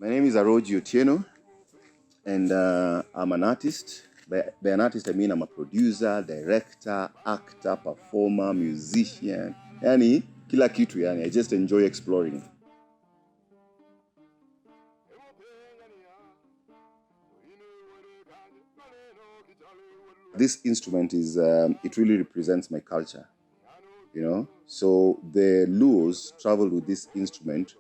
My name is REVOLUION, and I'm an artist. By an artist, I mean I'm a producer, director, actor, performer, musician. Yani, kila kitu yani. I just enjoy exploring. This instrument is, it really represents my culture, you know. So the Luos traveled with this instrument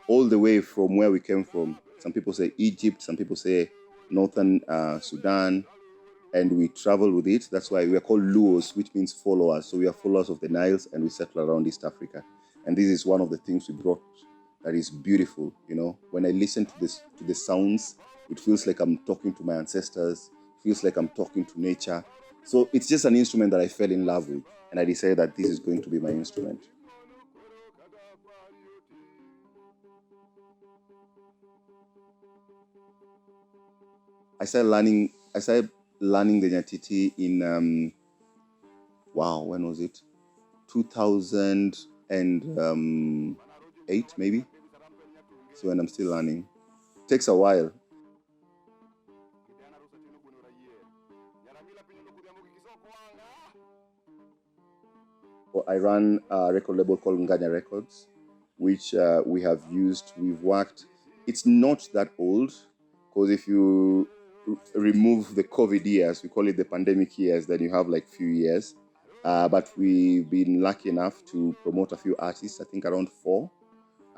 all the way from where we came from. Some people say Egypt, some people say northern Sudan, and we travel with it. That's why we are called Luos, which means followers. So we are followers of the Niles, and we settle around East Africa. And this is one of the things we brought that is beautiful, you know. When I listen to the sounds, it feels like I'm talking to my ancestors, feels like I'm talking to nature. So it's just an instrument that I fell in love with, and I decided that this is going to be my instrument. I started learning the Nyatiti in when was it? 2008 maybe. So when I'm still learning, it takes a while. I run a record label called Nganya Records, which we've worked. It's not that old, because if you remove the COVID years, we call it the pandemic years, then you have like few years. But we've been lucky enough to promote a few artists, I think around 4.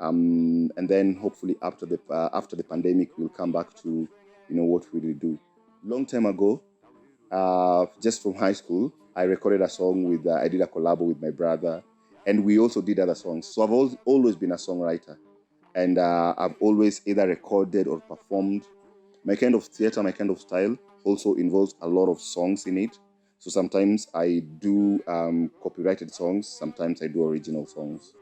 And then hopefully after the pandemic, we'll come back to, you know, what we will do. Long time ago, just from high school, I recorded a song with, I did a collab with my brother, and we also did other songs. So I've always been a songwriter, and I've always either recorded or performed. My kind of theater, my kind of style also involves a lot of songs in it. So sometimes I do copyrighted songs, sometimes I do original songs.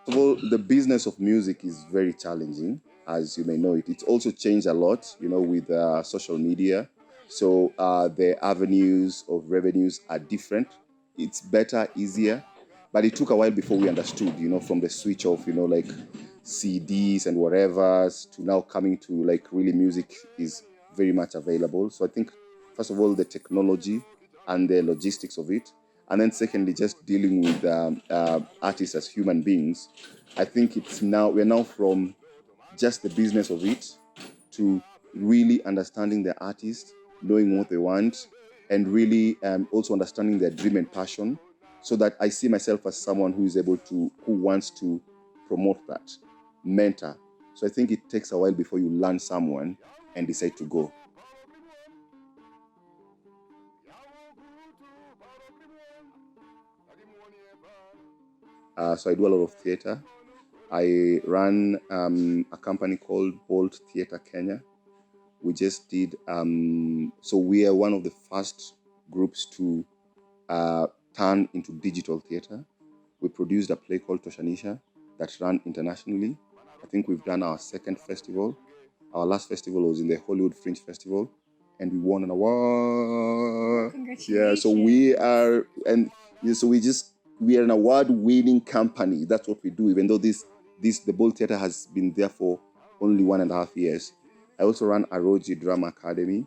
Well, the business of music is very challenging, as you may know it. It's also changed a lot, you know, with social media. So the avenues of revenues are different. It's better, easier, but it took a while before we understood, you know, from the switch of, you know, like CDs and whatevers to now coming to like really music is very much available. So I think, first of all, the technology and the logistics of it. And then secondly, just dealing with artists as human beings. I think we're now from just the business of it to really understanding the artist, knowing what they want, and really also understanding their dream and passion, so that I see myself as someone who wants to promote that, mentor. So I think it takes a while before you learn someone and decide to go. So I do a lot of theater. I run a company called Bolt Theatre Kenya. We just did, so we are one of the first groups to turn into digital theater. We produced a play called Toshanisha that ran internationally. I think we've done our second festival. Our last festival was in the Hollywood Fringe Festival, and we won an award. Congratulations. Yeah, so we are an award-winning company. That's what we do, even though the Bold Theatre has been there for only 1.5 years. I also run Aroji Drama Academy,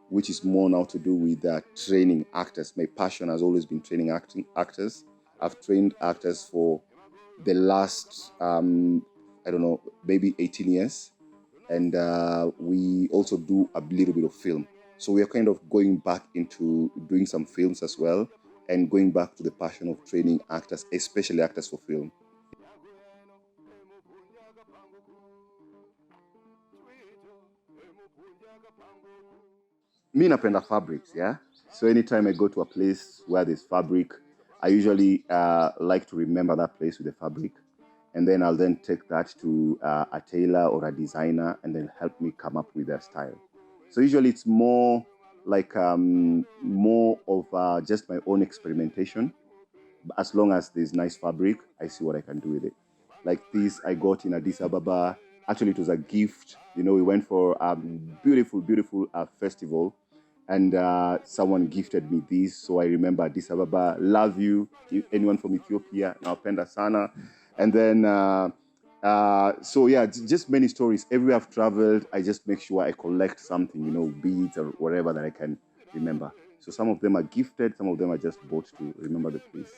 which is more now to do with training actors. My passion has always been training actors. I've trained actors for the last, maybe 18 years. and we also do a little bit of film. So we are kind of going back into doing some films as well, and going back to the passion of training actors, especially actors for film. Me napenda fabrics, yeah. So anytime I go to a place where there's fabric, I usually like to remember that place with the fabric, and then I'll then take that to a tailor or a designer, and then help me come up with their style. So usually it's more like more of just my own experimentation. As long as there's nice fabric, I see what I can do with it. Like this, I got in Addis Ababa. Actually, it was a gift. You know, we went for a beautiful, beautiful festival, and someone gifted me this. So I remember Addis Ababa. Love you, anyone from Ethiopia. Nawapenda sana. And then, so yeah, just many stories. Everywhere I've traveled, I just make sure I collect something, you know, beads or whatever that I can remember. So some of them are gifted, some of them are just bought to remember the place.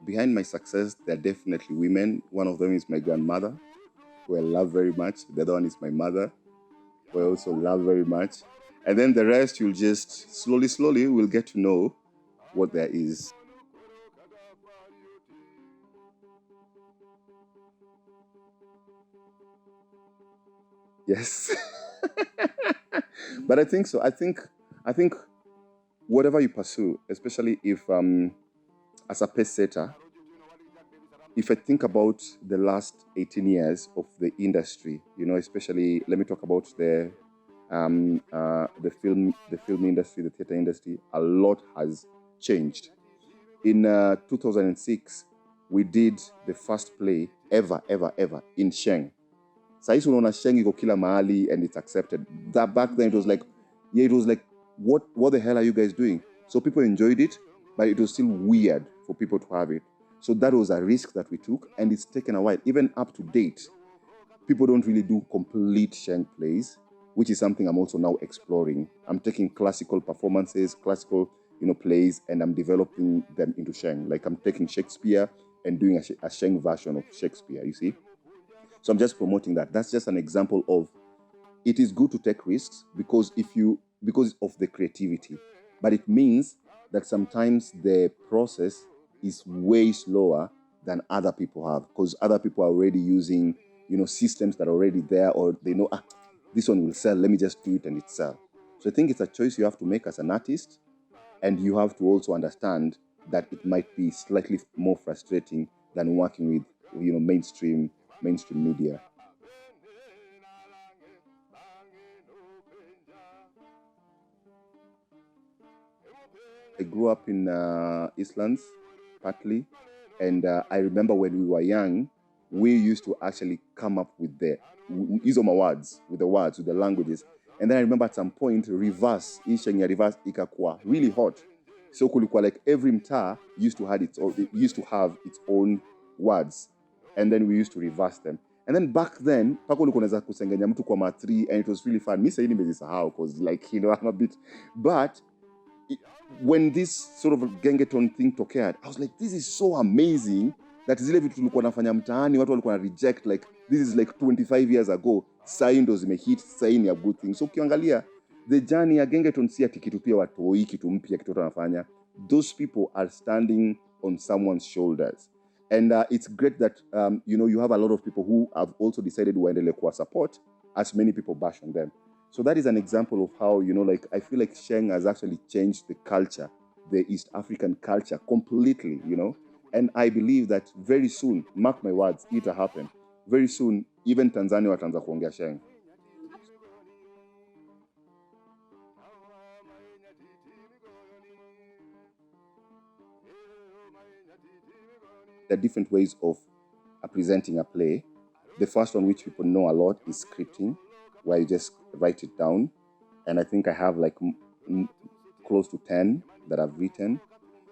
Behind my success, there are definitely women. One of them is my grandmother, who I love very much. The other one is my mother, who I also love very much. And then the rest, you'll just slowly, slowly, will get to know what there is. Yes. But I think so. I think whatever you pursue, especially if as a pace setter, if I think about the last 18 years of the industry, you know, especially let me talk about the film industry, the theater industry. A lot has changed. In 2006, we did the first play ever in Sheng. Sahisi unaona Sheng iko kila mahali and it's accepted. That back then it was like, yeah, it was like, what the hell are you guys doing? So people enjoyed it, but it was still weird for people to have it. So that was a risk that we took, and it's taken a while. Even up to date, people don't really do complete Sheng plays, which is something I'm also now exploring. I'm taking classical performances, classical, you know, plays, and I'm developing them into Sheng. Like I'm taking Shakespeare and doing a Sheng version of Shakespeare, you see? So I'm just promoting that. That's just an example of it is good to take risks because of the creativity, but it means that sometimes the process is way slower than other people have, because other people are already using, you know, systems that are already there, or they know, this one will sell, let me just do it and it sell. So I think it's a choice you have to make as an artist, and you have to also understand that it might be slightly more frustrating than working with, you know, mainstream media. I grew up in Eastlands, partly, and I remember when we were young, we used to actually come up with the Izoma words, with the languages. And then I remember at some point, reverse, Ishenya reverse ikakua, really hot. So kulikuwa like every mtaa used to have its own words, and then we used to reverse them. And then back then, pako ulikuwa unaweza kusengenya mtu kwa ma3, and it was really fun. Me saying nimezisahau because, like, you know, I'm a bit, but when this sort of gengeton thing tokea, I was like, this is so amazing that zile vitu tulikuwa nafanya mtaani watu walikuwa na reject, like this is like 25 years ago, sai ndo zimehit, sai ni a good thing. So ukiangalia the journey ya gengeton si ati kitu pia watoi, kitu mpya, kitu watu wanafanya. Those people are standing on someone's shoulders, and it's great that you know, you have a lot of people who have also decided waendelee kuwa support as many people bash on them. So that is an example of how, you know, like I feel like Sheng has actually changed the culture, the East African culture completely, you know. And I believe that very soon, mark my words, it'll happen. Very soon, even Tanzania wataanza kuongea Sheng. There are different ways of presenting a play. The first one, which people know a lot, is scripting, where you just write it down. And I think I have like close to 10 that I've written.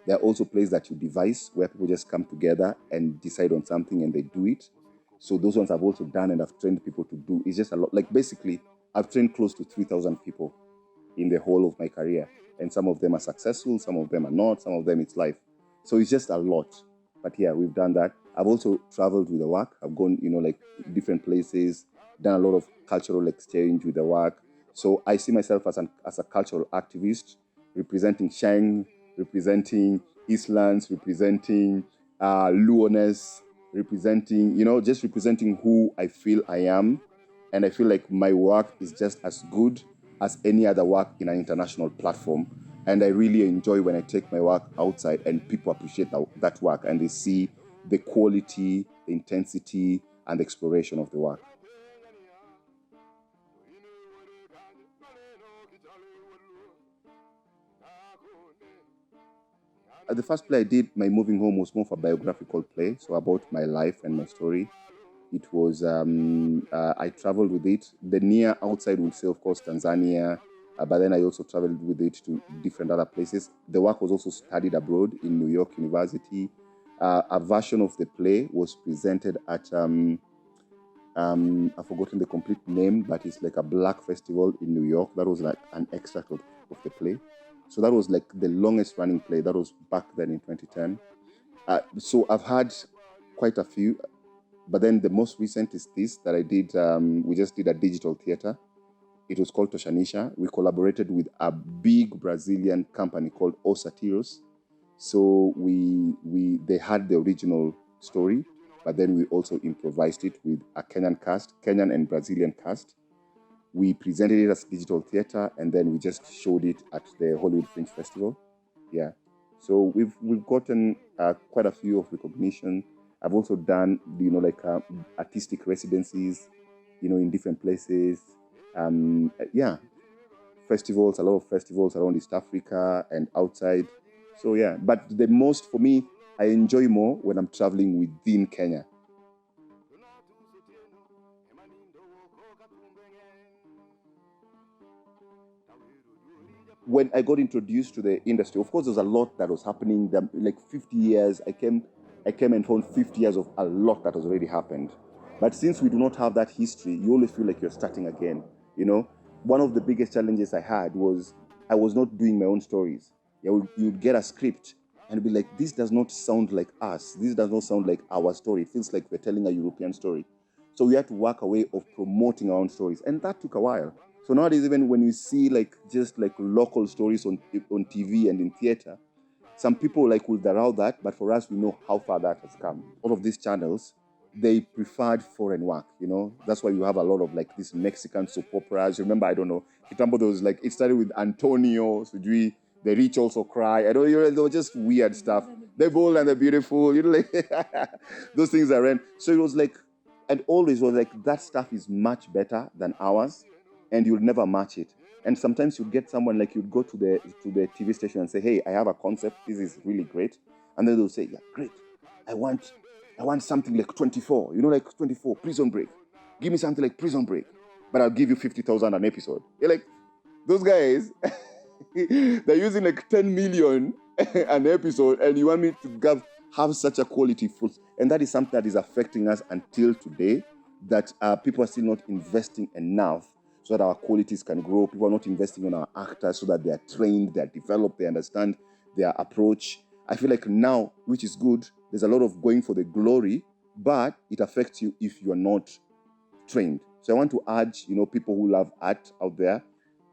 There are also plays that you devise, where people just come together and decide on something and they do it. So those ones I've also done, and I've trained people to do. It's just a lot. Like basically, I've trained close to 3,000 people in the whole of my career. And some of them are successful, some of them are not, some of them it's life. So it's just a lot. But yeah, we've done that. I've also traveled with the work. I've gone, like different places, done a lot of cultural exchange with the work. So I see myself as a cultural activist, representing Sheng, representing Islands, representing Luoness, representing, just representing who I feel I am. And I feel like my work is just as good as any other work in an international platform. And I really enjoy when I take my work outside and people appreciate that work and they see the quality, the intensity, and the exploration of the work. The first play I did, My Moving Home, was more of a biographical play, so about my life and my story. It was, I traveled with it. The near outside would say, of course, Tanzania, but then I also traveled with it to different other places. The work was also studied abroad in New York University. A version of the play was presented at, I've forgotten the complete name, but it's like a black festival in New York. That was like an extract of the play. So that was like the longest running play. That was back then in 2010. So I've had quite a few, but then the most recent is this that I did. We just did a digital theater. It was called Toshanisha. We collaborated with a big Brazilian company called Osatiros. So they had the original story, but then we also improvised it with a Kenyan and Brazilian cast. We presented it as digital theater, and then we just showed it at the Hollywood Fringe Festival. Yeah. So we've gotten quite a few of recognition. I've also done, artistic residencies, in different places. Festivals, a lot of festivals around East Africa and outside. So yeah, but the most for me, I enjoy more when I'm traveling within Kenya. When I got introduced to the industry, of course, there's a lot that was happening. Like 50 years, I came and found 50 years of a lot that has already happened. But since we do not have that history, you always feel like you're starting again. One of the biggest challenges I had was I was not doing my own stories. You'd get a script and be like, this does not sound like us. This does not sound like our story. It feels like we're telling a European story. So we had to work a way of promoting our own stories. And that took a while. So nowadays, even when you see just local stories on TV and in theater, some people will derail that, but for us, we know how far that has come. All of these channels, they preferred foreign work, That's why you have a lot of these Mexican soap operas. Remember, I don't know, Kitambo, there was it started with Antonio, Sujui, The Rich Also Cry. I don't know, they were just weird stuff. The Bold and the Beautiful, those things are ran. So it was and always was that stuff is much better than ours, and you'll never match it. And sometimes you get someone you'd go to the TV station and say, hey, I have a concept. This is really great. And then they'll say, yeah, great. I want something like 24. 24, Prison Break. Give me something like Prison Break. But I'll give you 50,000 an episode. You're like, those guys, they're using 10 million an episode, and you want me to have such a quality fruit. And that is something that is affecting us until today, that people are still not investing enough so that our qualities can grow. People are not investing in our actors so that they are trained, they are developed, they understand their approach. I feel like now, which is good, there's a lot of going for the glory, but it affects you if you are not trained. So I want to urge, people who love art out there,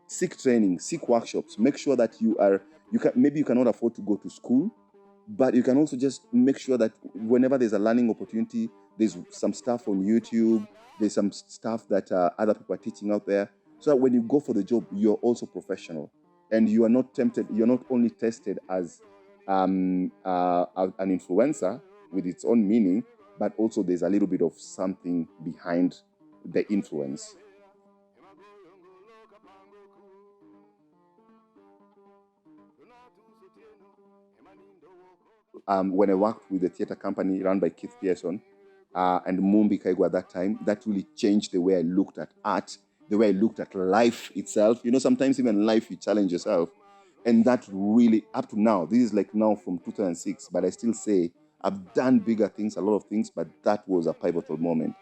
seek training, seek workshops. Make sure that maybe you cannot afford to go to school, but you can also just make sure that whenever there's a learning opportunity, there's some stuff on YouTube, there's some stuff that other people are teaching out there, so that when you go for the job, you're also professional. And you are not tempted, you're not only tested as an influencer with its own meaning, but also there's a little bit of something behind the influence. When I worked with the theater company run by Keith Pearson and Mumbi Kaigo at that time, that really changed the way I looked at art, the way I looked at life itself. Sometimes even life, you challenge yourself. And that really, up to now, this is now from 2006, but I still say I've done bigger things, a lot of things, but that was a pivotal moment.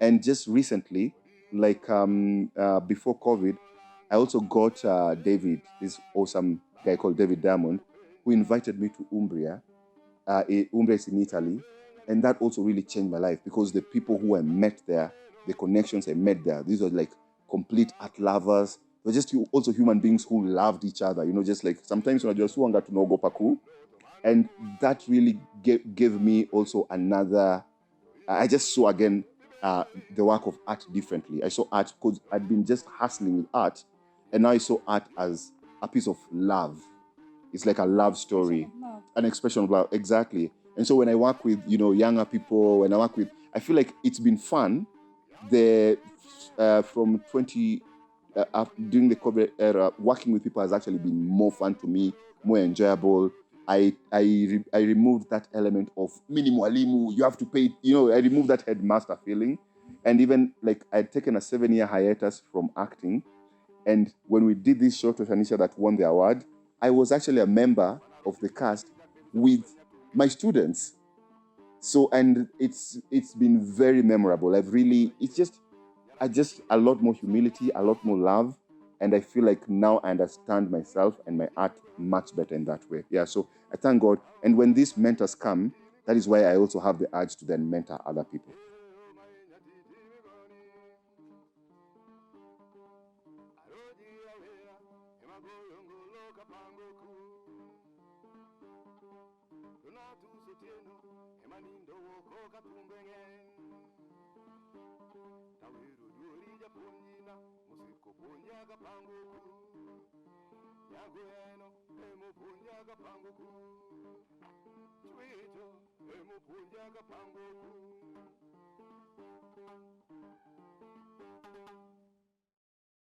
And just recently, before COVID, I also got David, this awesome guy called David Diamond, who invited me to Umbria Umbres in Italy, and that also really changed my life because the people who I met there, the connections I met there, these are like complete art lovers. They're just also human beings who loved each other. Just like sometimes when I just want to know go paku, and that really gave me also another. I just saw again the work of art differently. I saw art because I'd been just hustling with art, and now I saw art as a piece of love. It's like a love story, an expression of love, exactly. And so when I work with younger people, when I work with, I feel like it's been fun. The from 20 during the COVID era, working with people has actually been more fun to me, more enjoyable. I removed that element of minimum you have to pay. I removed that headmaster feeling, and even like I'd taken a 7-year hiatus from acting, and when we did this show to Tanisha that won the award, I was actually a member of the cast with my students. So, and it's been very memorable. I just a lot more humility, a lot more love, and I feel like now I understand myself and my art much better in that way. Yeah, so I thank God. And when these mentors come, that is why I also have the urge to then mentor other people.